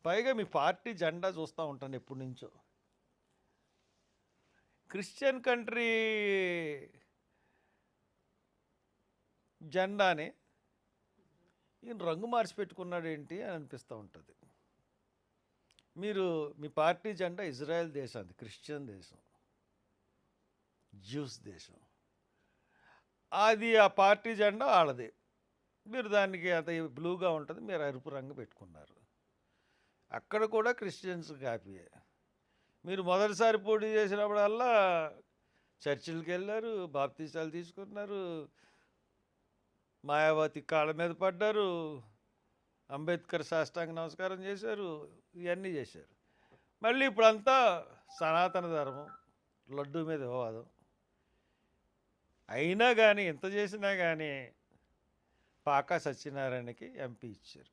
పైగా మీ పార్టీ జెండా చూస్తూ ఉంటాను ఎప్పటి నుంచో. క్రిస్టియన్ కంట్రీ జెండాని ఈయన రంగు మార్చి పెట్టుకున్నాడు ఏంటి అని అనిపిస్తూ ఉంటుంది. మీరు మీ పార్టీ జెండా ఇజ్రాయెల్ దేశం, అది క్రిస్టియన్ దేశం, జ్యూస్ దేశం. అది ఆ పార్టీ జెండా వాళ్ళది. మీరు దానికి అంత బ్లూగా ఉంటుంది, మీరు ఎరుపు రంగు పెట్టుకున్నారు. అక్కడ కూడా క్రిస్టియన్స్ కాపీయే. మీరు మొదటిసారి పోటీ చేసినప్పుడల్లా చర్చిలకి వెళ్ళారు, బాప్తీసాలు తీసుకున్నారు, మాయావతి కాళ్ళ మీద పడ్డారు, అంబేద్కర్ సాష్టాంగ నమస్కారం చేశారు, ఇవన్నీ చేశారు. మళ్ళీ ఇప్పుడంతా సనాతన ధర్మం, లడ్డూ మీద వివాదం. అయినా కానీ ఇంత చేసినా కానీ పాకా సత్యనారాయణకి ఎంపీ ఇచ్చారు.